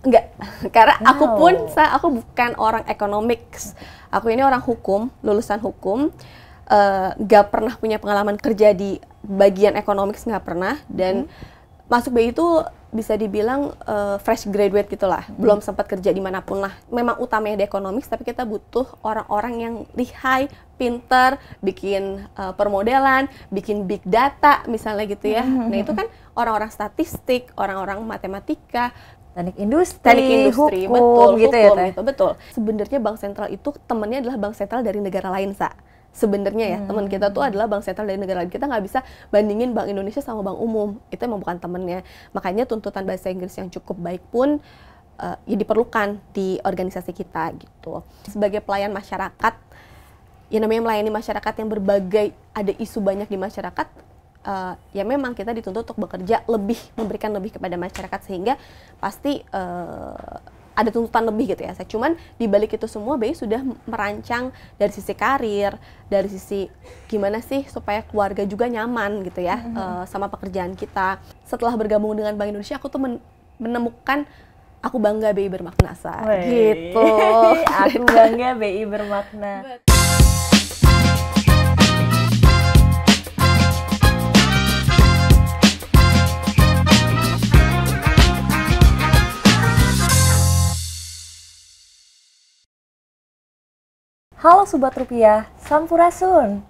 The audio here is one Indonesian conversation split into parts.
Enggak, karena Wow. aku bukan orang economics. Aku ini orang hukum, lulusan hukum. Nggak pernah punya pengalaman kerja di bagian economics, nggak pernah. Dan masuk BI itu bisa dibilang fresh graduate gitulah, belum sempat kerja dimanapun lah. Memang utamanya di economics, tapi kita butuh orang-orang yang lihai, pinter, bikin permodelan, bikin big data misalnya gitu ya. Nah itu kan orang-orang statistik, orang-orang matematika, Teknik industri, hukum hukum gitu ya, hukum Teh? gitu, betul. Sebenarnya bank sentral itu temennya adalah bank sentral dari negara lain, Sa. Sebenarnya ya, teman kita tuh adalah bank sentral dari negara lain. Kita nggak bisa bandingin Bank Indonesia sama bank umum. Itu emang bukan temennya. Makanya tuntutan bahasa Inggris yang cukup baik pun ya diperlukan di organisasi kita gitu. Sebagai pelayan masyarakat, ya namanya melayani masyarakat yang berbagai, ada isu banyak di masyarakat, ya memang kita dituntut untuk bekerja lebih, memberikan lebih kepada masyarakat, sehingga pasti ada tuntutan lebih gitu ya. Cuman di balik itu semua BI sudah merancang dari sisi karir, dari sisi gimana sih supaya keluarga juga nyaman gitu ya sama pekerjaan kita. Setelah bergabung dengan Bank Indonesia, aku tuh menemukan aku bangga BI bermakna, Sa. Wey. Gitu. Aku bangga BI bermakna. Halo Sobat Rupiah, Sampurasun.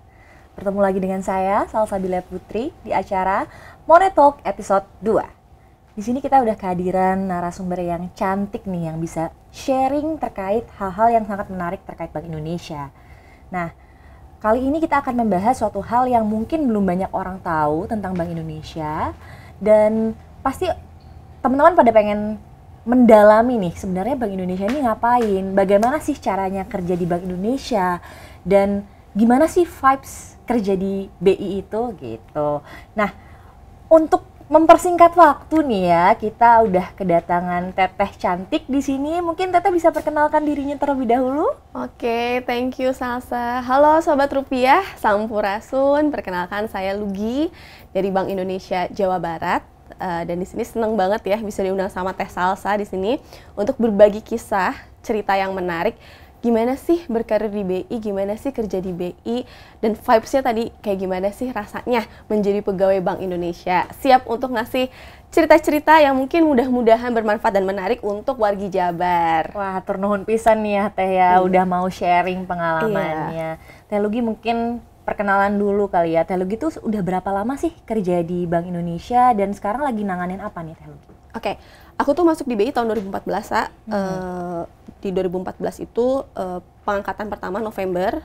Bertemu lagi dengan saya, Salsabila Putri, di acara Money Talk episode 2. Di sini kita udah kehadiran narasumber yang cantik nih, yang bisa sharing terkait hal-hal yang sangat menarik terkait Bank Indonesia. Nah, kali ini kita akan membahas suatu hal yang mungkin belum banyak orang tahu tentang Bank Indonesia. Dan pasti teman-teman pada pengen mendalami nih, sebenarnya Bank Indonesia ini ngapain, bagaimana sih caranya kerja di Bank Indonesia, dan gimana sih vibes kerja di BI itu gitu. Nah, untuk mempersingkat waktu nih ya, kita udah kedatangan Teteh cantik di sini. Mungkin Teteh bisa perkenalkan dirinya terlebih dahulu. Oke, thank you Salsa. Halo Sobat Rupiah, Sampurasun. Perkenalkan saya Lugi dari Bank Indonesia Jawa Barat. Dan di sini seneng banget ya bisa diundang sama Teh Salsa di sini untuk berbagi kisah, cerita yang menarik. Gimana sih berkarir di BI, gimana sih kerja di BI, dan vibes-nya tadi kayak gimana sih rasanya menjadi pegawai Bank Indonesia. Siap untuk ngasih cerita-cerita yang mungkin mudah-mudahan bermanfaat dan menarik untuk wargi Jabar. Wah, tur nuhun pisan nih ya Teh ya, udah mau sharing pengalamannya. Teh Lugi mungkin perkenalan dulu kali ya. Teh Lugi tuh udah berapa lama sih kerja di Bank Indonesia dan sekarang lagi nanganin apa nih Teh Lugi? Oke, aku tuh masuk di BI tahun 2014, Sa. Di 2014 itu pengangkatan pertama November.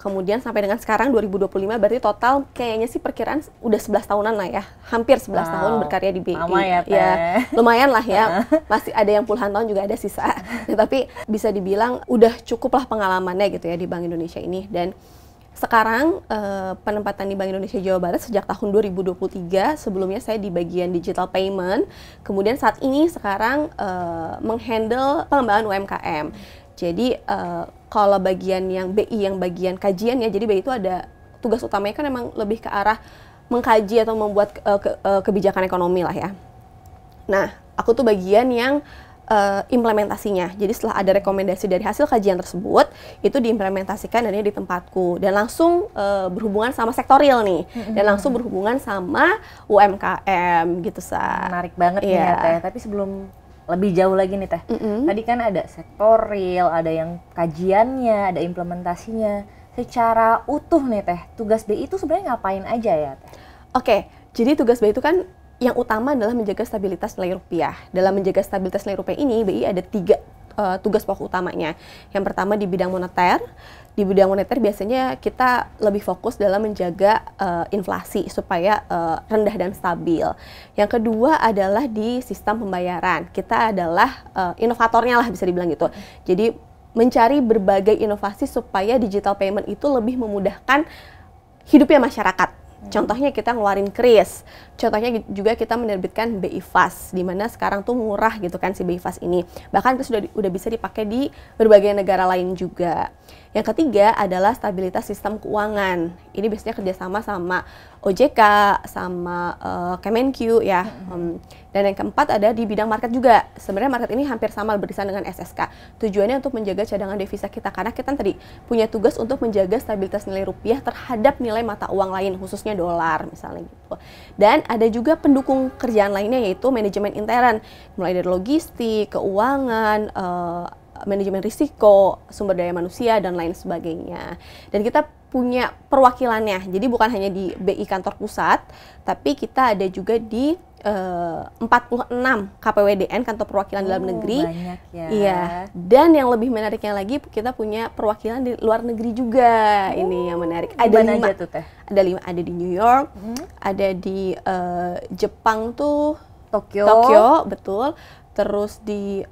Kemudian sampai dengan sekarang 2025, berarti total kayaknya sih perkiraan udah 11 tahunan lah ya. Hampir 11 tahun berkarya di BI. Lama ya, Teh. Ya, lumayan lah ya. Masih ada yang puluhan tahun juga ada sisa. Nah, tapi bisa dibilang udah cukup lah pengalamannya gitu ya di Bank Indonesia ini. Dan sekarang penempatan di Bank Indonesia Jawa Barat sejak tahun 2023, sebelumnya saya di bagian digital payment, kemudian saat ini sekarang menghandle pengembangan UMKM. Jadi kalau bagian yang BI, yang bagian kajian ya, jadi BI itu ada tugas utamanya kan memang lebih ke arah mengkaji atau membuat kebijakan ekonomi lah ya. Nah, aku tuh bagian yang implementasinya. Jadi setelah ada rekomendasi dari hasil kajian tersebut, itu diimplementasikan dan di tempatku. Dan langsung berhubungan sama sektorial nih. Dan langsung berhubungan sama UMKM gitu, Sa. Menarik banget nih ya Teh. Tapi sebelum lebih jauh lagi nih Teh. Tadi kan ada sektorial, ada yang kajiannya, ada implementasinya. Secara utuh nih Teh, tugas BI itu sebenarnya ngapain aja ya Teh? Oke, jadi tugas BI itu kan yang utama adalah menjaga stabilitas nilai rupiah. Dalam menjaga stabilitas nilai rupiah ini, BI ada 3 tugas pokok utamanya. Yang pertama di bidang moneter. Di bidang moneter biasanya kita lebih fokus dalam menjaga inflasi supaya rendah dan stabil. Yang kedua adalah di sistem pembayaran. Kita adalah inovatornya lah bisa dibilang gitu. Jadi mencari berbagai inovasi supaya digital payment itu lebih memudahkan hidupnya masyarakat. Contohnya kita ngeluarin kris, Contohnya juga kita menerbitkan BI Fast, di mana sekarang tuh murah gitu kan si BI Fast ini. Bahkan itu udah bisa dipakai di berbagai negara lain juga. Yang ketiga adalah stabilitas sistem keuangan. Ini biasanya kerjasama sama OJK, sama Kemenq ya. Dan yang keempat ada di bidang market juga. Sebenarnya market ini hampir sama beririsan dengan SSK. Tujuannya untuk menjaga cadangan devisa kita, karena kita tadi punya tugas untuk menjaga stabilitas nilai rupiah terhadap nilai mata uang lain, khususnya dolar misalnya gitu. Dan ada juga pendukung kerjaan lainnya, yaitu manajemen intern, mulai dari logistik, keuangan, manajemen risiko, sumber daya manusia, dan lain sebagainya. Dan kita punya perwakilannya, jadi bukan hanya di BI kantor pusat, tapi kita ada juga di 46 KPWDN, kantor perwakilan dalam negeri. Banyak ya. Iya. Dan yang lebih menariknya lagi, kita punya perwakilan di luar negeri juga. Ini yang menarik. Ada 5 aja tuh, Teh? Ada 5, ada di New York, ada di Jepang tuh, Tokyo, betul. Terus di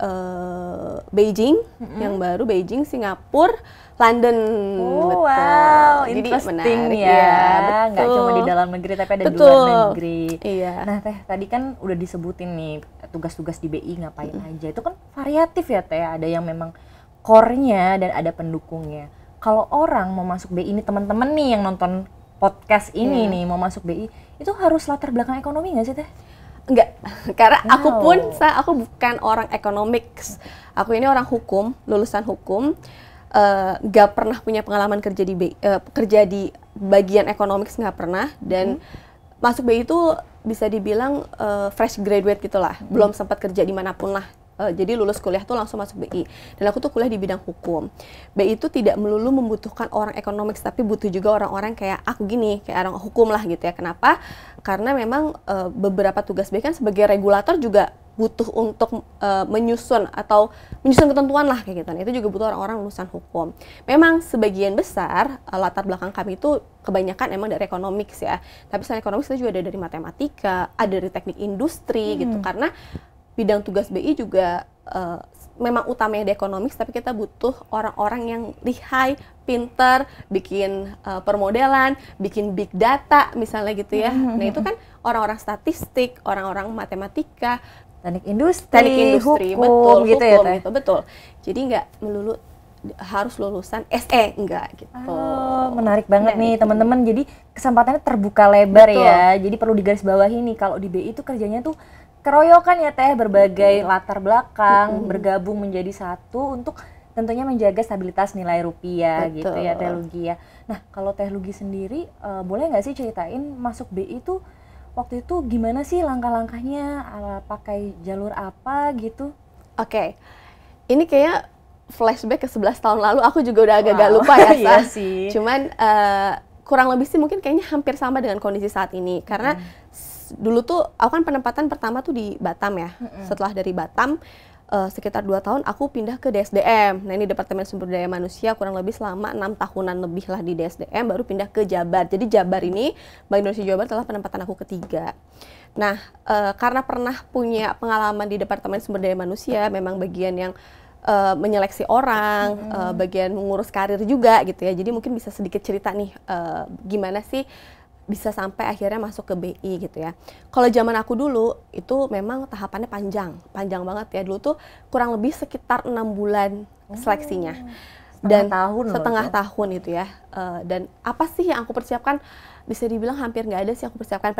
Beijing, yang baru Beijing, Singapura, London. Oh, betul. wow, Jadi interesting menarik, ya. Nggak cuma di dalam negeri, tapi ada di luar negeri. Iya. Nah, Teh, tadi kan udah disebutin nih tugas-tugas di BI ngapain aja. Itu kan variatif ya, Teh. Ada yang memang core-nya dan ada pendukungnya. Kalau orang mau masuk BI ini, teman-teman nih yang nonton podcast ini nih mau masuk BI, itu harus latar belakang ekonomi nggak sih, Teh? Enggak, karena aku bukan orang economics. Aku ini orang hukum, lulusan hukum, nggak pernah punya pengalaman kerja di bagian economics, nggak pernah. Dan masuk BI itu bisa dibilang fresh graduate gitulah, belum sempat kerja dimanapun lah. Jadi lulus kuliah tuh langsung masuk BI. Dan aku tuh kuliah di bidang hukum. BI itu tidak melulu membutuhkan orang economics, tapi butuh juga orang-orang kayak aku gini, kayak orang hukum lah gitu ya. Kenapa? Karena memang beberapa tugas BI kan sebagai regulator juga butuh untuk menyusun ketentuan lah kayak gitu. Nah, itu juga butuh orang-orang lulusan hukum. Memang sebagian besar latar belakang kami itu kebanyakan emang dari economics ya. Tapi selain economics itu juga ada dari matematika, ada dari teknik industri gitu. Karena bidang tugas BI juga memang utamanya di economics, tapi kita butuh orang-orang yang lihai, pinter, bikin permodelan, bikin big data misalnya gitu ya. Nah, itu kan orang-orang statistik, orang-orang matematika, teknik industri, hukum, betul gitu ya, Teh? Betul. Jadi nggak melulu harus lulusan SE, enggak gitu. Menarik banget nih teman-teman. Jadi kesempatannya terbuka lebar. Betul. Ya. Jadi perlu digarisbawahi nih, kalau di BI itu kerjanya tuh keroyokan ya, Teh, berbagai latar belakang bergabung menjadi satu untuk tentunya menjaga stabilitas nilai rupiah. Betul. Gitu ya, Teh Lugi ya. Nah, kalau Teh Lugi sendiri boleh nggak sih ceritain masuk BI itu waktu itu gimana sih langkah-langkahnya, pakai jalur apa gitu? Oke. Ini kayak flashback ke 11 tahun lalu, aku juga udah agak lupa ya, iya sih. Cuman kurang lebih sih mungkin kayaknya hampir sama dengan kondisi saat ini. Karena dulu tuh aku kan penempatan pertama tuh di Batam ya. Setelah dari Batam sekitar 2 tahun aku pindah ke DSDM. Nah, ini Departemen Sumber Daya Manusia, kurang lebih selama 6 tahunan lebih lah di DSDM, baru pindah ke Jabar. Jadi Jabar ini, Bank Indonesia Jabar adalah penempatan aku ketiga. Nah, karena pernah punya pengalaman di Departemen Sumber Daya Manusia, memang bagian yang menyeleksi orang, bagian mengurus karir juga gitu ya. Jadi mungkin bisa sedikit cerita nih gimana sih bisa sampai akhirnya masuk ke BI gitu ya. Kalau zaman aku dulu itu memang tahapannya panjang banget ya. Dulu tuh kurang lebih sekitar 6 bulan seleksinya. Setengah tahun itu ya. Dan apa sih yang aku persiapkan? Bisa dibilang hampir nggak ada sih aku persiapkan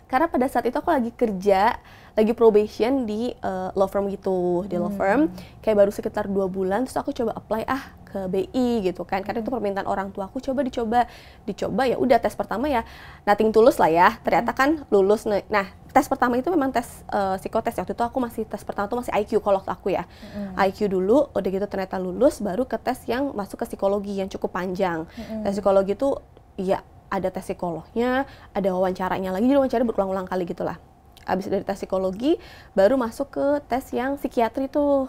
karena pada saat itu aku lagi kerja, lagi probation di law firm gitu, di law firm kayak baru sekitar 2 bulan, terus aku coba apply ke BI gitu kan, karena itu permintaan orang tua aku, dicoba ya udah, tes pertama ya nothing tulus lah ya, ternyata kan lulus. Nah, tes pertama itu memang tes psikotes. Waktu itu aku tes pertama tuh masih IQ kalau waktu aku ya, IQ dulu, udah gitu ternyata lulus, baru ke tes yang masuk ke psikologi yang cukup panjang. Tes psikologi itu ya ada tes psikolognya, ada wawancaranya lagi, jadi wawancara berulang-ulang kali gitulah. Abis dari tes psikologi, baru masuk ke tes yang psikiatri tuh.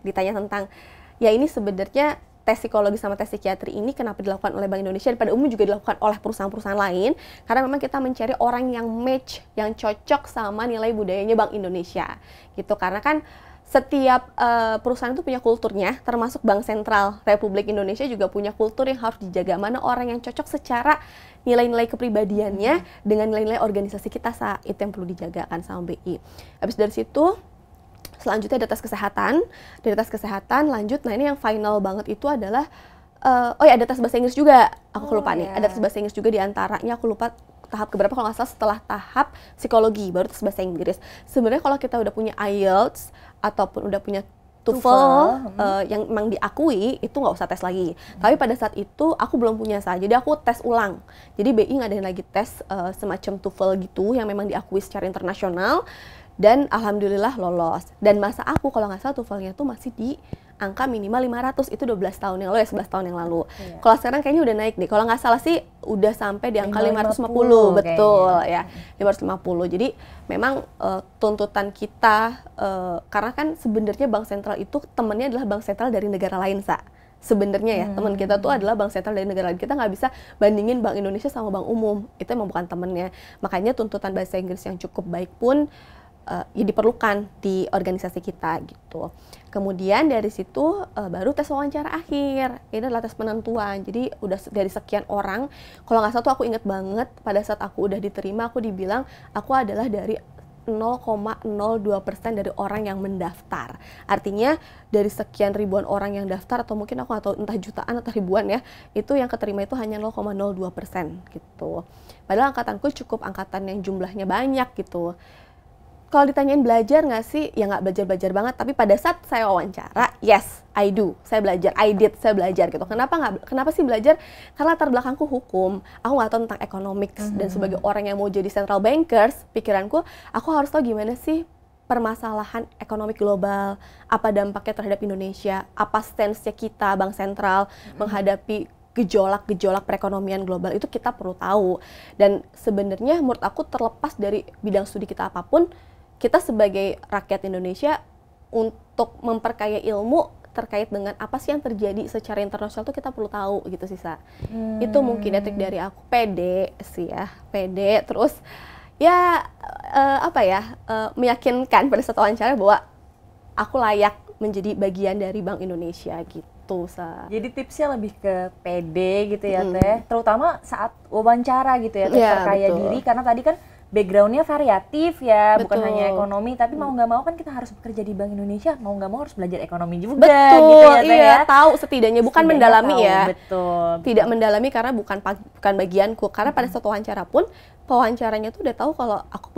Ditanya tentang, ya ini sebenarnya tes psikologi sama tes psikiatri ini kenapa dilakukan oleh Bank Indonesia dan pada umumnya juga dilakukan oleh perusahaan-perusahaan lain, karena memang kita mencari orang yang match, yang cocok sama nilai budayanya Bank Indonesia gitu. Karena kan setiap perusahaan itu punya kulturnya, termasuk Bank Sentral Republik Indonesia juga punya kultur yang harus dijaga. Mana orang yang cocok secara nilai-nilai kepribadiannya dengan nilai-nilai organisasi kita, itu yang perlu dijaga kan sama BI. Habis dari situ, selanjutnya ada tes kesehatan. Dari tes kesehatan lanjut, nah ini yang final banget itu adalah, ada tes bahasa Inggris juga. Aku lupa nih, ada tes bahasa Inggris juga diantaranya, aku lupa tahap keberapa kalau nggak salah, setelah tahap psikologi baru tes bahasa Inggris. Sebenarnya kalau kita udah punya IELTS ataupun udah punya TOEFL yang memang diakui, itu nggak usah tes lagi. Tapi pada saat itu aku belum punya jadi aku tes ulang. Jadi BI ngadain lagi tes semacam TOEFL gitu yang memang diakui secara internasional, dan alhamdulillah lolos. Dan masa aku kalau nggak salah TOEFL-nya tuh masih di angka minimal 500, itu 12 tahun yang lalu 11 tahun yang lalu. Iya. Kalau sekarang kayaknya udah naik deh. Kalau nggak salah sih udah sampai di angka 550, betul kayaknya. Ya. 550. Jadi memang tuntutan kita, karena kan sebenarnya Bank Sentral itu temennya adalah Bank Sentral dari negara lain, sebenarnya ya, teman kita tuh adalah Bank Sentral dari negara lain. Kita nggak bisa bandingin Bank Indonesia sama Bank Umum. Itu emang bukan temennya. Makanya tuntutan bahasa Inggris yang cukup baik pun ya diperlukan di organisasi kita gitu. Kemudian dari situ baru tes wawancara akhir. Ini adalah tes penentuan. Jadi udah dari sekian orang, kalau nggak salah tuh aku inget banget pada saat aku udah diterima, aku dibilang aku adalah dari 0,02% dari orang yang mendaftar. Artinya dari sekian ribuan orang yang daftar, atau mungkin aku nggak tahu entah jutaan atau ribuan ya, itu yang keterima itu hanya 0,02% gitu. Padahal angkatanku cukup angkatan yang jumlahnya banyak gitu. Kalau ditanyain belajar nggak sih? Ya nggak belajar-belajar banget, tapi pada saat saya wawancara, yes, I do. Saya belajar, saya belajar gitu. Kenapa sih belajar? Karena latar belakangku hukum, aku nggak tahu tentang economics, dan sebagai orang yang mau jadi central bankers, pikiranku, aku harus tahu gimana sih permasalahan ekonomi global, apa dampaknya terhadap Indonesia, apa stance-nya kita, Bank Sentral, menghadapi gejolak-gejolak perekonomian global, itu kita perlu tahu. Dan sebenarnya menurut aku terlepas dari bidang studi kita apapun, kita sebagai rakyat Indonesia untuk memperkaya ilmu terkait dengan apa sih yang terjadi secara internasional tuh kita perlu tahu gitu sih, Itu mungkin trik dari aku, pede sih ya, pede, terus ya meyakinkan pada saat wawancara bahwa aku layak menjadi bagian dari Bank Indonesia gitu, Jadi tipsnya lebih ke pede gitu ya, Teh, terutama saat wawancara gitu ya, perkaya diri, karena tadi kan background-nya variatif ya, bukan hanya ekonomi, tapi mau nggak mau kan kita harus bekerja di Bank Indonesia, mau nggak mau harus belajar ekonomi juga, gitu ya, Teh, ya. Tahu setidaknya, bukan mendalami tahu, ya. Betul. Tidak mendalami karena bukan bagianku, karena pada saat wawancara pun, pewawancaranya tuh udah tahu kalau aku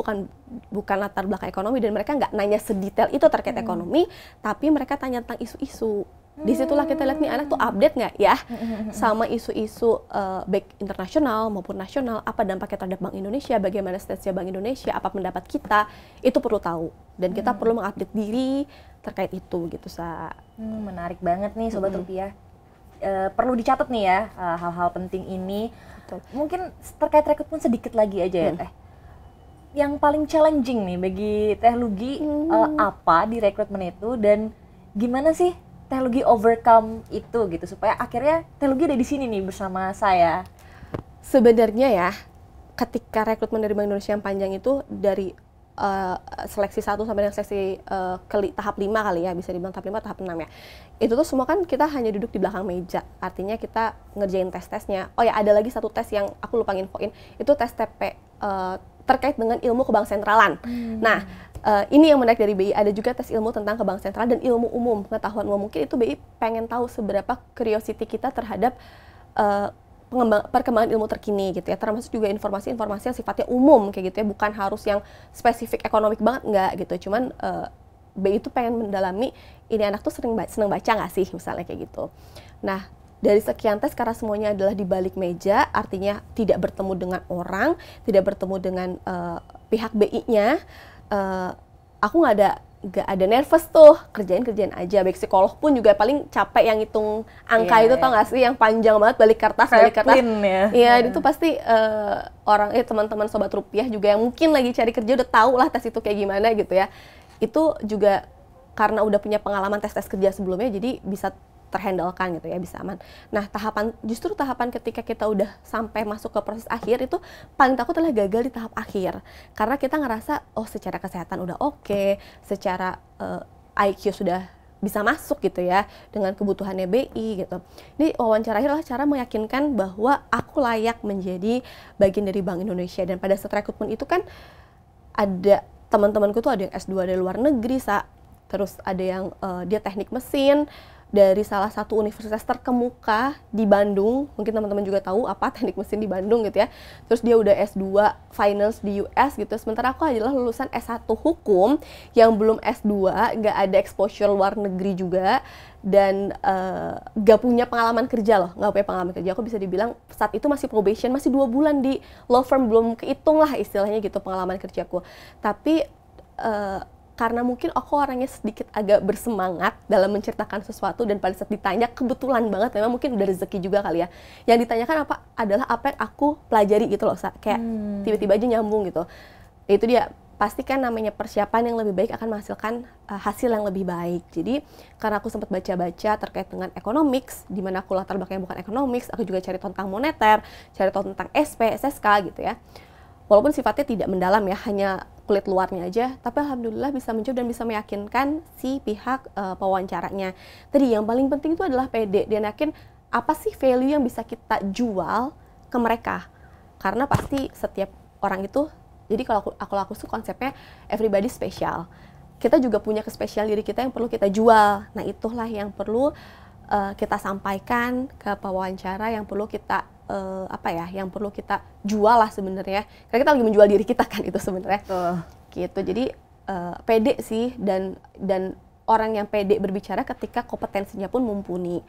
bukan latar belakang ekonomi, dan mereka nggak nanya sedetail itu terkait ekonomi, tapi mereka tanya tentang isu-isu. Disitulah kita lihat nih anak tuh update nggak ya sama isu-isu baik internasional maupun nasional, apa dampaknya terhadap Bank Indonesia, bagaimana stance Bank Indonesia, apa pendapat kita, itu perlu tahu, dan kita perlu mengupdate diri terkait itu gitu, Menarik banget nih Sobat Rupiah. Perlu dicatat nih ya hal-hal penting ini. Betul. Mungkin terkait rekrutmen sedikit lagi aja ya, Teh. Yang paling challenging nih bagi Teh Lugi apa di rekrutmen itu, dan gimana sih Teh Lugi overcome itu gitu supaya akhirnya Teh Lugi ada di sini nih bersama saya? Sebenarnya ya, ketika rekrutmen dari Bank Indonesia yang panjang itu dari seleksi 1 sampai dengan seleksi tahap 5 kali ya, bisa dibilang tahap 5 tahap 6 ya. Itu tuh semua kan kita hanya duduk di belakang meja. Artinya kita ngerjain tes-tesnya. Oh ya, ada lagi satu tes yang aku lupa infoin, itu tes TP terkait dengan ilmu kebank sentralan. Nah, ini yang menarik dari BI, ada juga tes ilmu tentang kebank sentral dan ilmu umum, pengetahuan umum. Mungkin itu BI pengen tahu seberapa curiosity kita terhadap perkembangan ilmu terkini gitu ya, termasuk juga informasi-informasi yang sifatnya umum kayak gitu ya, bukan harus yang spesifik ekonomik banget, enggak gitu. Cuman BI itu pengen mendalami, ini anak tuh seneng baca nggak sih, misalnya kayak gitu. Nah, dari sekian tes, karena semuanya adalah di balik meja, artinya tidak bertemu dengan orang, tidak bertemu dengan pihak BI-nya, aku nggak ada nervous tuh, kerjain aja. Baik psikolog pun juga paling capek yang hitung angka itu, tau nggak sih, yang panjang banget, balik kertas. Iya, itu pasti teman-teman Sobat Rupiah juga yang mungkin lagi cari kerja udah tahu lah tes itu kayak gimana gitu ya. Itu juga karena udah punya pengalaman tes-tes kerja sebelumnya, jadi bisa terhandlekan gitu ya, bisa aman. Nah, justru tahapan ketika kita udah sampai masuk ke proses akhir itu paling takut adalah gagal di tahap akhir. Karena kita ngerasa oh secara kesehatan udah oke, secara IQ sudah bisa masuk gitu ya dengan kebutuhannya BI gitu. Ini wawancara akhir adalah cara meyakinkan bahwa aku layak menjadi bagian dari Bank Indonesia. Dan pada saat rekrutmen itu kan ada teman-temanku tuh ada yang S2 dari luar negeri, terus ada yang dia teknik mesin dari salah satu universitas terkemuka di Bandung. Mungkin teman-teman juga tahu apa teknik mesin di Bandung gitu ya. Terus dia udah S2 finance di US gitu. Sementara aku adalah lulusan S1 hukum yang belum S2, nggak ada exposure luar negeri juga, dan nggak punya pengalaman kerja loh, nggak punya pengalaman kerja. Aku bisa dibilang saat itu masih probation, masih 2 bulan di law firm, belum kehitung lah istilahnya gitu pengalaman kerjaku. Tapi karena mungkin aku orangnya sedikit agak bersemangat dalam menceritakan sesuatu, dan pada saat ditanya kebetulan banget, memang mungkin udah rezeki juga kali ya, yang ditanyakan adalah apa yang aku pelajari gitu loh, kayak tiba-tiba aja nyambung gitu. Itu dia, pasti kan namanya persiapan yang lebih baik akan menghasilkan hasil yang lebih baik. Jadi karena aku sempat baca-baca terkait dengan economics, di mana aku latar belakangnya bukan economics, aku juga cari tentang moneter, cari tentang SP, SSK gitu ya. Walaupun sifatnya tidak mendalam ya, hanya kulit luarnya aja, tapi alhamdulillah bisa menjawab dan bisa meyakinkan si pihak pewawancaranya. Tadi yang paling penting itu adalah pede, dia yakin apa sih value yang bisa kita jual ke mereka. Karena pasti setiap orang itu, jadi kalau aku tuh konsepnya everybody special. Kita juga punya kespesial diri kita yang perlu kita jual. Nah, itulah yang perlu kita sampaikan ke pewawancara, yang perlu kita yang perlu kita jual lah sebenarnya. Karena kita lagi menjual diri kita kan itu sebenarnya. Gitu. Jadi pede sih, dan orang yang pede berbicara ketika kompetensinya pun mumpuni.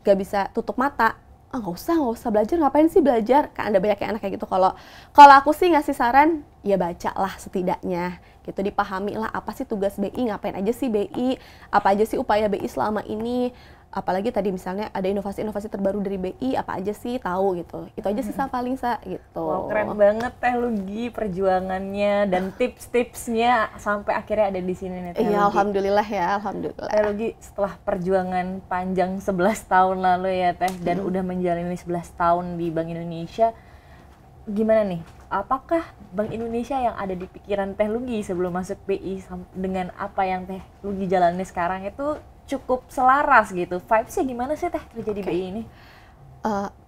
Gak bisa tutup mata. Nggak usah belajar, ngapain sih belajar? Kan ada banyak anak kayak gitu. Kalau aku sih ngasih saran, ya bacalah setidaknya. Gitu, dipahami lah apa sih tugas BI, ngapain aja sih BI, apa aja sih upaya BI selama ini. Apalagi tadi misalnya ada inovasi-inovasi terbaru dari BI, apa aja sih tahu gitu. Itu aja sih paling gitu. Wow, keren banget Teh Lugi perjuangannya dan tips-tipsnya sampai akhirnya ada di sini nih Teh Lugi. Iya, alhamdulillah ya, alhamdulillah. Teh Lugi setelah perjuangan panjang 11 tahun lalu ya Teh, dan udah menjalani 11 tahun di Bank Indonesia, gimana nih? Apakah Bank Indonesia yang ada di pikiran Teh Lugi sebelum masuk BI dengan apa yang Teh Lugi jalani sekarang itu cukup selaras gitu? Vibes-nya gimana sih Teh kerja di BI ini?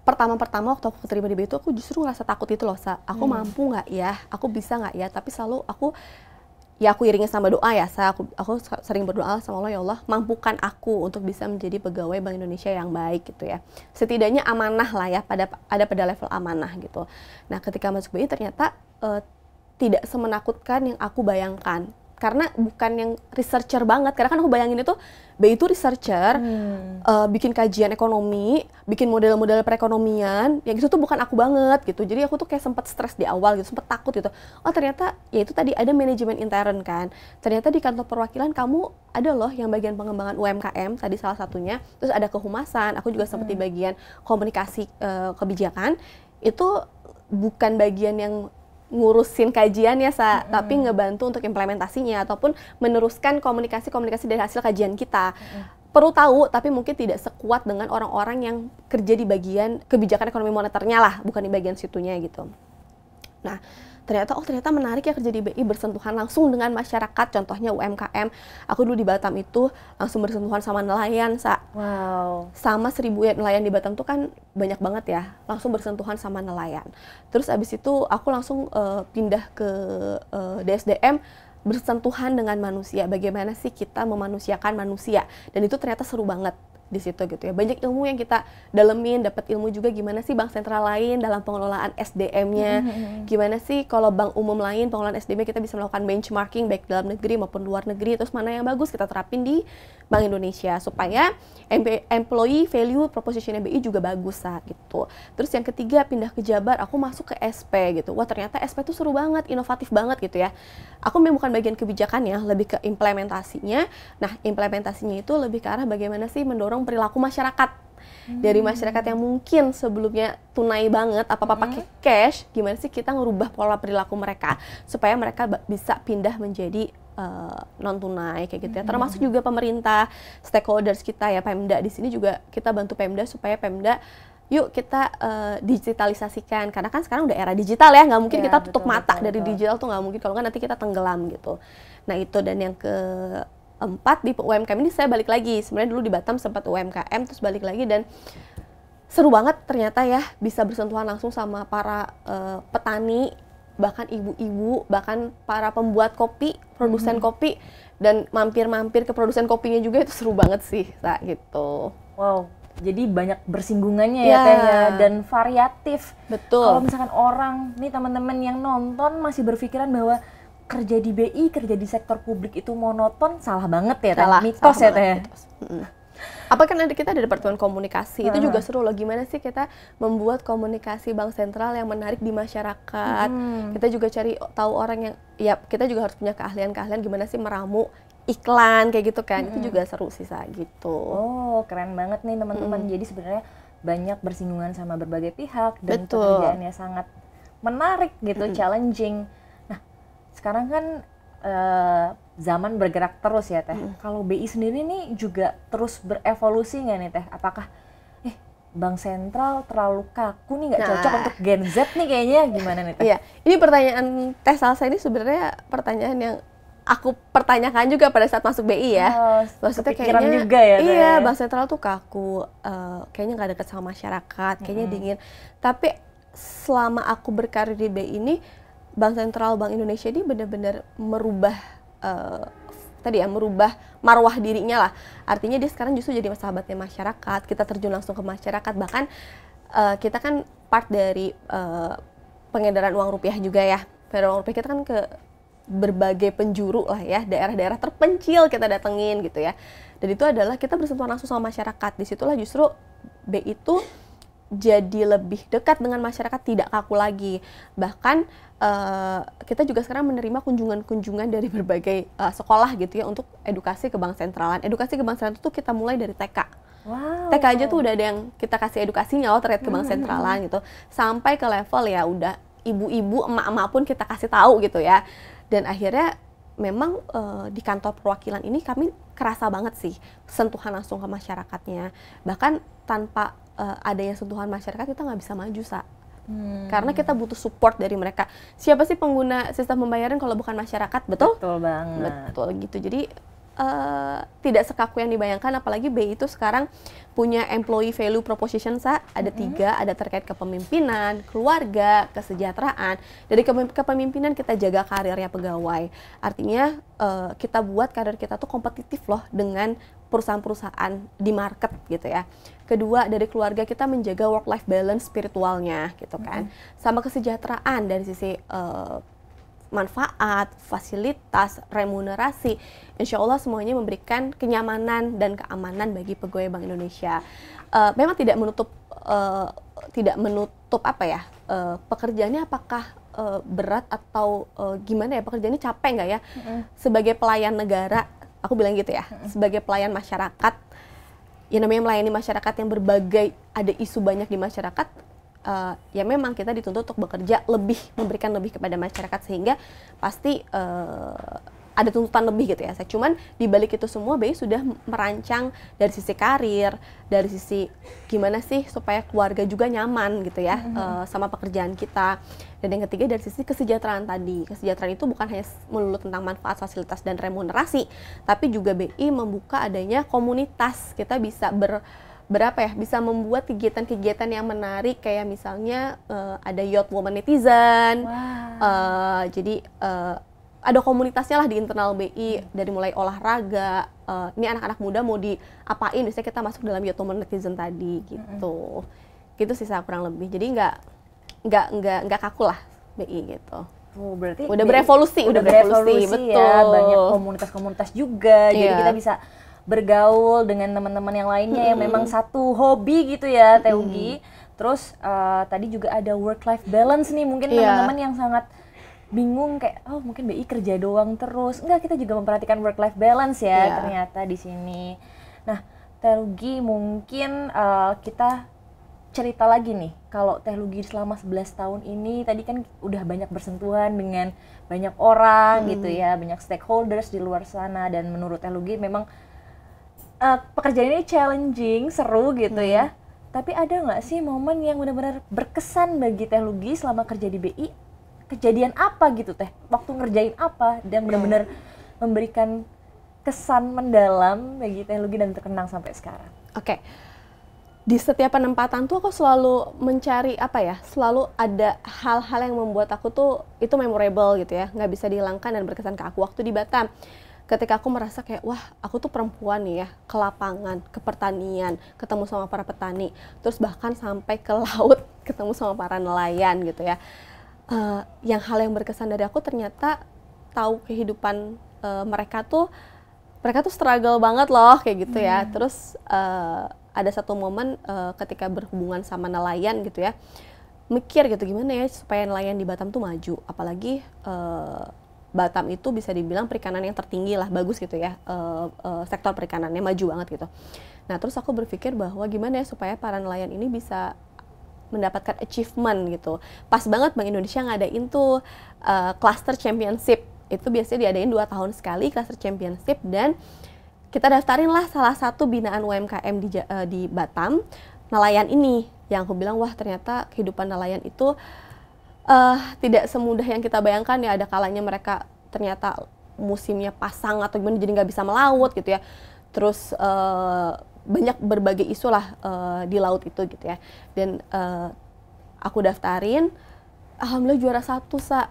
Pertama-pertama waktu aku terima di BI itu aku justru ngerasa takut itu loh, aku mampu nggak ya, aku bisa nggak ya, tapi selalu aku iringin sama doa ya, aku sering berdoa sama Allah, ya Allah mampukan aku untuk bisa menjadi pegawai Bank Indonesia yang baik gitu ya, setidaknya amanah lah ya, pada level amanah gitu. Nah, ketika masuk BI ternyata tidak semenakutkan yang aku bayangkan, karena bukan yang researcher banget. Karena kan aku bayangin itu BI itu researcher, bikin kajian ekonomi, bikin model-model perekonomian, ya gitu tuh bukan aku banget gitu. Jadi aku tuh kayak sempat stres di awal gitu, sempat takut gitu. Oh ternyata ya itu tadi ada manajemen intern kan. Ternyata di kantor perwakilan kamu ada loh yang bagian pengembangan UMKM tadi salah satunya. Terus ada kehumasan, aku juga sempat di bagian komunikasi kebijakan. Itu bukan bagian yang ngurusin kajiannya tapi ngebantu untuk implementasinya ataupun meneruskan komunikasi dari hasil kajian kita. Perlu tahu, tapi mungkin tidak sekuat dengan orang-orang yang kerja di bagian kebijakan ekonomi moneternya lah, bukan di bagian situnya gitu. Nah, ternyata menarik ya kerja di BI, bersentuhan langsung dengan masyarakat, contohnya UMKM. Aku dulu di Batam itu langsung bersentuhan sama nelayan, Wow. Sama 1000 nelayan di Batam tuh kan banyak banget ya, langsung bersentuhan sama nelayan. Terus abis itu aku langsung pindah ke DSDM, bersentuhan dengan manusia. Bagaimana sih kita memanusiakan manusia? Dan itu ternyata seru banget di situ gitu ya. Banyak ilmu yang kita dalemin, dapat ilmu juga gimana sih bank sentral lain dalam pengelolaan SDM-nya. Gimana sih kalau bank umum lain pengelolaan SDM-nya kita bisa melakukan benchmarking baik dalam negeri maupun luar negeri. Terus mana yang bagus kita terapin di Bank Indonesia supaya employee value proposition BI juga bagus gitu. Terus yang ketiga pindah ke Jabar, aku masuk ke SP gitu. Wah ternyata SP itu seru banget, inovatif banget gitu ya. Aku memang bukan bagian kebijakannya, lebih ke implementasinya. Nah implementasinya itu lebih ke arah bagaimana sih mendorong perilaku masyarakat. Dari masyarakat yang mungkin sebelumnya tunai banget, apa-apa pakai cash, gimana sih kita ngerubah pola perilaku mereka supaya mereka bisa pindah menjadi non tunai kayak gitu ya. Termasuk juga pemerintah, stakeholders kita ya, Pemda di sini juga kita bantu Pemda supaya Pemda yuk kita digitalisasikan, karena kan sekarang udah era digital ya, nggak mungkin kita tutup mata dari digital tuh, nggak mungkin, kalau nggak nanti kita tenggelam gitu. Nah itu, dan yang keempat di UMKM ini saya balik lagi, sebenarnya dulu di Batam sempat UMKM terus balik lagi, dan seru banget ternyata ya, bisa bersentuhan langsung sama para petani, bahkan ibu-ibu, bahkan para pembuat kopi, produsen kopi, dan mampir-mampir ke produsen kopinya juga, itu seru banget sih gitu. Wow, jadi banyak bersinggungannya ya Teh ya, dan variatif. Betul. Kalau misalkan orang nih, teman-teman yang nonton masih berpikiran bahwa kerja di BI, kerja di sektor publik itu monoton, salah banget ya Teh, mitos ya Teh. Apa kan kita ada departemen komunikasi, itu juga seru loh, gimana sih kita membuat komunikasi bank sentral yang menarik di masyarakat. Kita juga cari tahu orang yang, ya kita juga harus punya keahlian-keahlian gimana sih meramu iklan kayak gitu kan. Itu juga seru sih gitu. Oh, keren banget nih teman-teman. Jadi sebenarnya banyak bersinggungan sama berbagai pihak, dan pekerjaannya sangat menarik gitu, challenging. Nah, sekarang kan zaman bergerak terus ya Teh. Kalau BI sendiri nih juga terus berevolusi nggak nih Teh? Apakah bank sentral terlalu kaku nih, nggak cocok untuk Gen Z nih kayaknya, gimana nih Teh? Iya, ini pertanyaan Teh Salsa ini sebenarnya pertanyaan yang aku pertanyakan juga pada saat masuk BI ya. Maksudnya kayaknya juga ya, iya, bank sentral tuh kaku, kayaknya nggak dekat sama masyarakat, kayaknya dingin. Tapi selama aku berkarir di BI ini, Bank Sentral Bank Indonesia ini benar-benar merubah merubah marwah dirinya lah. Artinya dia sekarang justru jadi sahabatnya masyarakat. Kita terjun langsung ke masyarakat, bahkan kita kan part dari pengedaran uang rupiah juga ya. Pengedaran uang rupiah kita kan ke berbagai penjuru lah ya, daerah-daerah terpencil kita datengin gitu ya. Dan itu adalah kita bersentuhan langsung sama masyarakat. Disitulah justru BI itu jadi lebih dekat dengan masyarakat, tidak kaku lagi. Bahkan kita juga sekarang menerima kunjungan-kunjungan dari berbagai sekolah gitu ya, untuk edukasi ke bank sentralan. Edukasi ke bank sentralan itu kita mulai dari TK. Wow. TK aja tuh udah ada yang kita kasih edukasinya loh terkait ke bank sentralan gitu. Sampai ke level ya udah ibu-ibu, emak-emak pun kita kasih tahu gitu ya. Dan akhirnya memang di kantor perwakilan ini kami kerasa banget sih sentuhan langsung ke masyarakatnya. Bahkan tanpa adanya sentuhan masyarakat kita nggak bisa maju, karena kita butuh support dari mereka. Siapa sih pengguna sistem pembayaran kalau bukan masyarakat, betul? Betul banget. Betul gitu. Jadi tidak sekaku yang dibayangkan, apalagi BI itu sekarang punya employee value proposition ada 3, ada terkait kepemimpinan, keluarga, kesejahteraan. Dari kepemimpinan kita jaga karirnya pegawai. Artinya kita buat karir kita tuh kompetitif loh dengan perusahaan-perusahaan di market gitu ya. Kedua, dari keluarga kita menjaga work-life balance spiritualnya gitu kan. Sama kesejahteraan dari sisi manfaat, fasilitas, remunerasi, insya Allah semuanya memberikan kenyamanan dan keamanan bagi pegawai Bank Indonesia. Memang tidak menutup apa ya, pekerjaannya apakah berat atau gimana ya, pekerjaannya capek nggak ya? Sebagai pelayan negara, aku bilang gitu ya, sebagai pelayan masyarakat, ya namanya melayani masyarakat yang berbagai, ada isu banyak di masyarakat, ya memang kita dituntut untuk bekerja lebih, memberikan lebih kepada masyarakat, sehingga pasti ada tuntutan lebih gitu ya. Cuman di balik itu semua BI sudah merancang dari sisi karir, dari sisi gimana sih supaya keluarga juga nyaman gitu ya sama pekerjaan kita. Dan yang ketiga dari sisi kesejahteraan tadi. Kesejahteraan itu bukan hanya melulu tentang manfaat, fasilitas, dan remunerasi, tapi juga BI membuka adanya komunitas. Kita bisa bisa membuat kegiatan-kegiatan yang menarik, kayak misalnya ada Youth Woman Netizen. Jadi ada komunitasnya lah di internal BI, dari mulai olahraga, ini anak-anak muda mau diapain, misalnya kita masuk dalam Youth Woman Netizen tadi gitu. Gitu sih kurang lebih. Jadi nggak kaku lah BI gitu. Berarti udah berevolusi, betul ya, banyak komunitas-komunitas juga. Jadi kita bisa bergaul dengan teman-teman yang lainnya yang memang satu hobi gitu ya, Teh Ugi. Terus tadi juga ada work-life balance nih, mungkin teman-teman yang sangat bingung kayak, oh mungkin BI kerja doang terus. Enggak, kita juga memperhatikan work-life balance ya ternyata di sini. Nah, Teh Ugi, mungkin kita cerita lagi nih, kalau Teh Lugi selama 11 tahun ini tadi kan udah banyak bersentuhan dengan banyak orang gitu ya, banyak stakeholders di luar sana, dan menurut Teh Lugi memang pekerjaan ini challenging, seru gitu ya. Tapi ada nggak sih momen yang benar-benar berkesan bagi Teh Lugi selama kerja di BI? Kejadian apa gitu Teh? Waktu ngerjain apa dan benar-benar memberikan kesan mendalam bagi Teh Lugi dan terkenang sampai sekarang? Oke. Di setiap penempatan tuh aku selalu mencari selalu ada hal-hal yang membuat aku tuh itu memorable gitu ya, nggak bisa dihilangkan dan berkesan ke aku. Waktu di Batam, ketika aku merasa kayak wah aku tuh perempuan nih ya, ke lapangan, ke pertanian, ketemu sama para petani, terus bahkan sampai ke laut ketemu sama para nelayan gitu ya. Yang hal yang berkesan dari aku ternyata tahu kehidupan mereka tuh struggle banget loh kayak gitu ya. Terus ada satu momen ketika berhubungan sama nelayan gitu ya, mikir gitu gimana ya supaya nelayan di Batam tuh maju, apalagi Batam itu bisa dibilang perikanan yang tertinggi lah, bagus gitu ya, sektor perikanannya maju banget gitu. Nah terus aku berpikir bahwa gimana ya supaya para nelayan ini bisa mendapatkan achievement gitu. Pas banget Bank Indonesia ngadain tuh cluster championship, itu biasanya diadain 2 tahun sekali cluster championship, dan kita daftarin lah salah satu binaan UMKM di Batam, nelayan ini. Yang aku bilang, wah ternyata kehidupan nelayan itu tidak semudah yang kita bayangkan ya. Ada kalanya mereka ternyata musimnya pasang atau gimana jadi nggak bisa melaut gitu ya. Terus banyak berbagai isu lah di laut itu gitu ya. Dan aku daftarin, alhamdulillah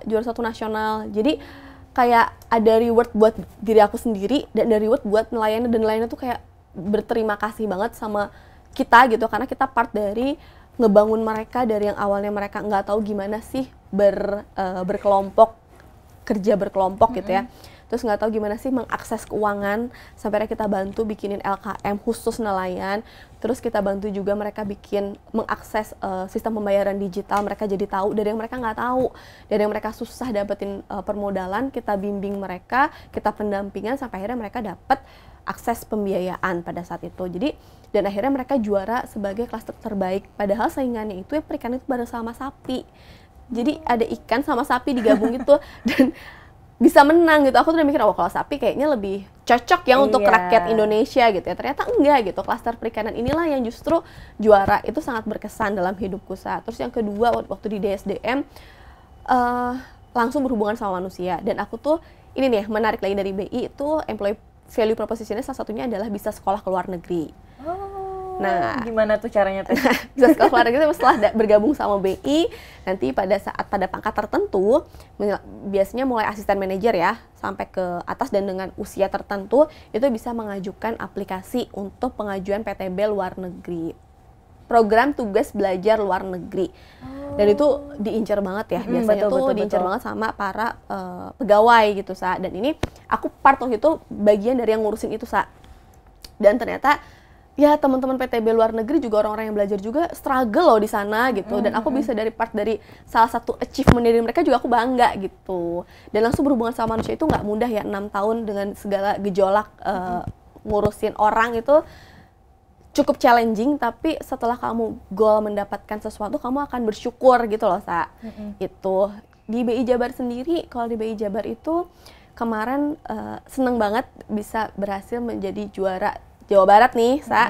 juara satu nasional. Jadi kayak ada reward buat diri aku sendiri dan ada reward buat nelayan, dan nelayan itu kayak berterima kasih banget sama kita gitu, karena kita part dari ngebangun mereka dari yang awalnya mereka nggak tahu gimana sih berkelompok, kerja berkelompok gitu ya. Terus nggak tahu gimana sih mengakses keuangan, sampai kita bantu bikinin LKM khusus nelayan. Terus kita bantu juga mereka mengakses sistem pembayaran digital, mereka jadi tahu dari yang mereka nggak tahu, dari yang mereka susah dapetin permodalan, kita bimbing mereka, kita pendampingan sampai akhirnya mereka dapat akses pembiayaan pada saat itu. Jadi dan akhirnya mereka juara sebagai klaster terbaik, padahal saingannya itu ya perikanan itu bareng sama sapi. Jadi ada ikan sama sapi digabung gitu dan bisa menang gitu. Aku tuh udah mikir, oh kalau sapi kayaknya lebih cocok ya untuk rakyat Indonesia gitu ya. Ternyata enggak gitu, klaster perikanan inilah yang justru juara. Itu sangat berkesan dalam hidupku saat. Terus yang kedua, waktu di DSDM langsung berhubungan sama manusia. Dan aku tuh, ini nih menarik lagi dari BI itu, employee value proposition-nya salah satunya adalah bisa sekolah ke luar negeri. Nah, gimana tuh caranya tuh? Bisa sekolah keluarga itu setelah bergabung sama BI, nanti pada pangkat tertentu, biasanya mulai asisten manajer ya, sampai ke atas, dan dengan usia tertentu, itu bisa mengajukan aplikasi untuk pengajuan PTB luar negeri. Program tugas belajar luar negeri. Dan itu diincar banget ya, biasanya betul, diincar banget sama para pegawai gitu, Sa. Dan ini aku part waktu itu bagian dari yang ngurusin itu, Sa. Dan ternyata ya teman-teman PTB luar negeri juga orang-orang yang belajar juga struggle loh di sana gitu, dan aku bisa dari salah satu achievement dari mereka juga aku bangga gitu. Dan langsung berhubungan sama manusia itu nggak mudah ya, 6 tahun dengan segala gejolak ngurusin orang itu cukup challenging, tapi setelah kamu goal mendapatkan sesuatu kamu akan bersyukur gitu loh, Sa. Itu di BI Jabar sendiri, kalau di BI Jabar itu kemarin seneng banget bisa berhasil menjadi juara Jawa Barat nih, Sa.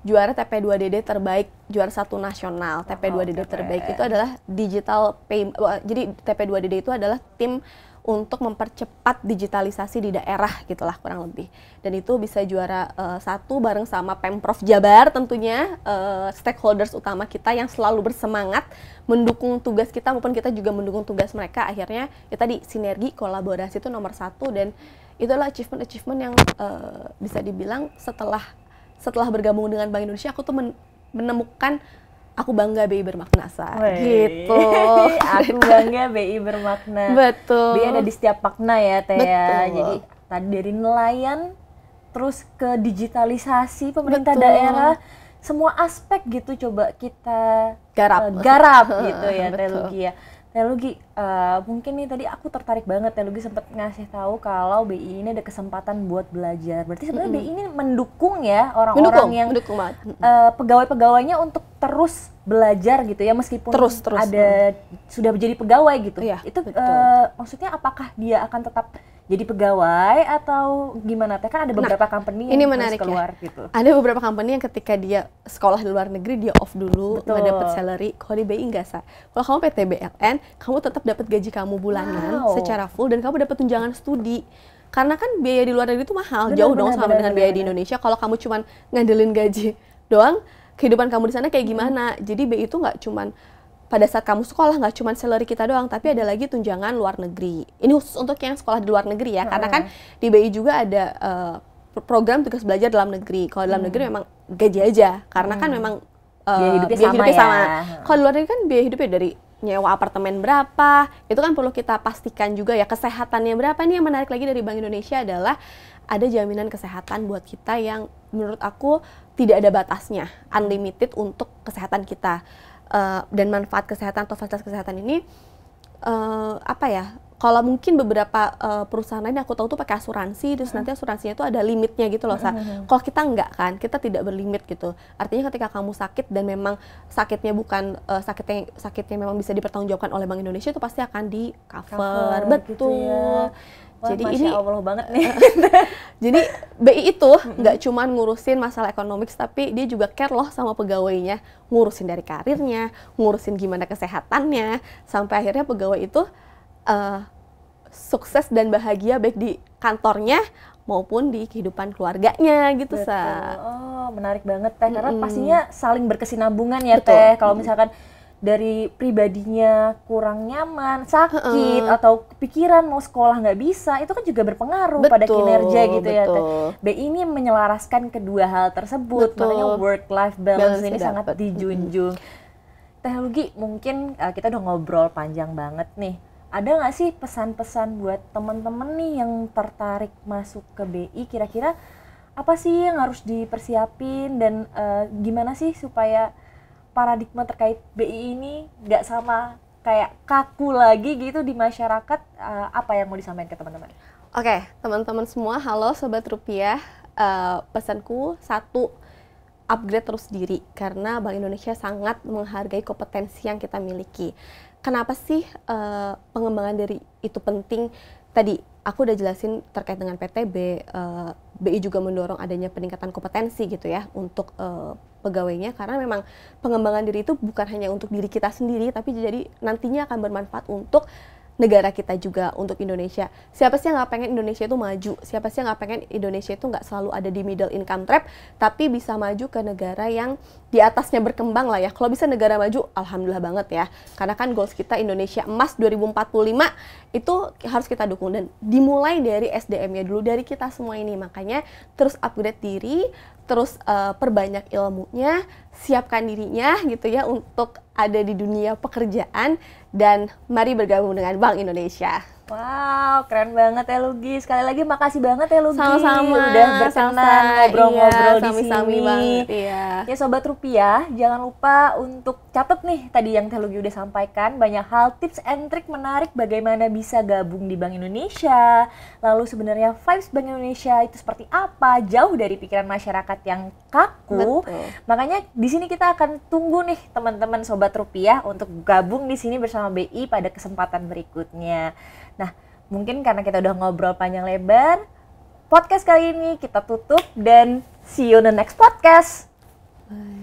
Juara TP2DD terbaik, juara 1 nasional. TP2DD terbaik itu adalah digital payment. Jadi TP2DD itu adalah tim untuk mempercepat digitalisasi di daerah gitulah kurang lebih. Dan itu bisa juara 1 bareng sama Pemprov Jabar tentunya, stakeholders utama kita yang selalu bersemangat mendukung tugas kita maupun kita juga mendukung tugas mereka. Akhirnya ya tadi sinergi, kolaborasi itu nomor 1, dan itulah achievement yang bisa dibilang setelah bergabung dengan Bank Indonesia, aku tuh menemukan aku bangga BI bermakna, Sa. Gitu. Aku bangga BI bermakna. Betul. BI ada di setiap makna ya, Teh ya. Jadi tadi dari nelayan terus ke digitalisasi pemerintah daerah, semua aspek gitu coba kita garap gitu ya, Teh Lugi ya. Teh Lugi, mungkin nih tadi aku tertarik banget, Teh Lugi sempat ngasih tahu kalau BI ini ada kesempatan buat belajar. Berarti sebenarnya BI ini mendukung ya orang-orang yang pegawai-pegawainya untuk terus belajar gitu ya, meskipun Terus. ada sudah menjadi pegawai gitu. Iya, Itu betul. maksudnya apakah dia akan tetap jadi pegawai atau gimana? Kan ada beberapa company ini yang menarik harus keluar gitu. Ada beberapa company yang ketika dia sekolah di luar negeri dia off dulu, Betul. nggak dapat salary. Kalau di BI nggak Sa. Kalau kamu PTBLN, kamu tetap dapat gaji kamu bulanan Wow. secara full dan kamu dapat tunjangan studi. Karena kan biaya di luar negeri itu mahal, Benar, jauh benar, dong sama benar, dengan benar, biaya di benar. Indonesia. Kalau kamu cuman ngandelin gaji doang, kehidupan kamu di sana kayak gimana? Jadi BI itu nggak cuman pada saat kamu sekolah nggak cuma salary kita doang, tapi ada lagi tunjangan luar negeri. Ini khusus untuk yang sekolah di luar negeri ya, karena kan di BI juga ada program tugas belajar dalam negeri. Kalau dalam negeri memang gaji aja, karena kan memang Biaya hidupnya biaya sama hidupnya ya. sama. Kalau di luar negeri kan biaya hidupnya dari nyewa apartemen berapa, itu kan perlu kita pastikan juga ya. Kesehatannya berapa. Nih yang menarik lagi dari Bank Indonesia adalah ada jaminan kesehatan buat kita yang menurut aku tidak ada batasnya, unlimited untuk kesehatan kita. Dan manfaat kesehatan atau fasilitas kesehatan ini apa ya? Kalau mungkin beberapa perusahaan lain aku tahu tuh pakai asuransi, terus nanti asuransinya itu ada limitnya gitu loh, Sa. Kalau kita enggak kan, kita tidak berlimit gitu. Artinya ketika kamu sakit dan memang sakitnya bukan sakitnya memang bisa dipertanggungjawabkan oleh Bank Indonesia, itu pasti akan di cover. Betul. Gitu ya. Wah, Jadi Masya ini Allah banget nih. jadi BI itu nggak cuma ngurusin masalah ekonomik, tapi dia juga care loh sama pegawainya, ngurusin dari karirnya, ngurusin gimana kesehatannya, sampai akhirnya pegawai itu sukses dan bahagia baik di kantornya maupun di kehidupan keluarganya gitu, Betul. Sa. Oh, menarik banget Teh, karena pastinya saling berkesinambungan ya Betul. Teh. Kalau misalkan dari pribadinya kurang nyaman, sakit, atau kepikiran mau sekolah nggak bisa, itu kan juga berpengaruh pada Betul, kinerja gitu ya Teh. betul. BI ini menyelaraskan kedua hal tersebut, Betul. makanya work-life balance ini Balance-nya sangat dapet. dijunjung. Teh Lugi, mungkin kita udah ngobrol panjang banget nih. Ada nggak sih pesan-pesan buat teman-teman nih yang tertarik masuk ke BI? Kira-kira apa sih yang harus dipersiapin dan gimana sih supaya paradigma terkait BI ini nggak sama kayak kaku lagi gitu di masyarakat? Apa yang mau disampaikan ke teman-teman? Oke, teman-teman semua, halo Sobat Rupiah. Pesanku satu, upgrade terus diri karena Bank Indonesia sangat menghargai kompetensi yang kita miliki. Kenapa sih pengembangan diri itu penting? Tadi aku udah jelasin terkait dengan PTB, BI juga mendorong adanya peningkatan kompetensi gitu ya untuk pegawainya, karena memang pengembangan diri itu bukan hanya untuk diri kita sendiri, tapi jadi nantinya akan bermanfaat untuk negara kita juga, untuk Indonesia. Siapa sih yang nggak pengen Indonesia itu maju? Siapa sih yang nggak pengen Indonesia itu nggak selalu ada di middle income trap, tapi bisa maju ke negara yang di atasnya berkembang lah ya. Kalau bisa negara maju, alhamdulillah banget ya. Karena kan goals kita Indonesia emas 2045 itu harus kita dukung, dan dimulai dari SDM-nya dulu, dari kita semua ini. Makanya terus upgrade diri, terus perbanyak ilmunya, siapkan dirinya gitu ya untuk ada di dunia pekerjaan, dan mari bergabung dengan Bank Indonesia. Wow, keren banget ya Lugi. Sekali lagi makasih banget ya Lugi. Sama-sama. Udah berkenan ngobrol-ngobrol di sami-sami sini. banget, iya. Ya Sobat Rupiah, jangan lupa untuk catat nih tadi yang Teh Lugi udah sampaikan. Banyak hal, tips and trik menarik bagaimana bisa gabung di Bank Indonesia. Lalu sebenarnya vibes Bank Indonesia itu seperti apa, jauh dari pikiran masyarakat yang kaku. Betul. Makanya di sini kita akan tunggu nih teman-teman Sobat Rupiah untuk gabung di sini bersama BI pada kesempatan berikutnya. Nah, mungkin karena kita udah ngobrol panjang lebar, podcast kali ini kita tutup dan see you on the next podcast. Bye.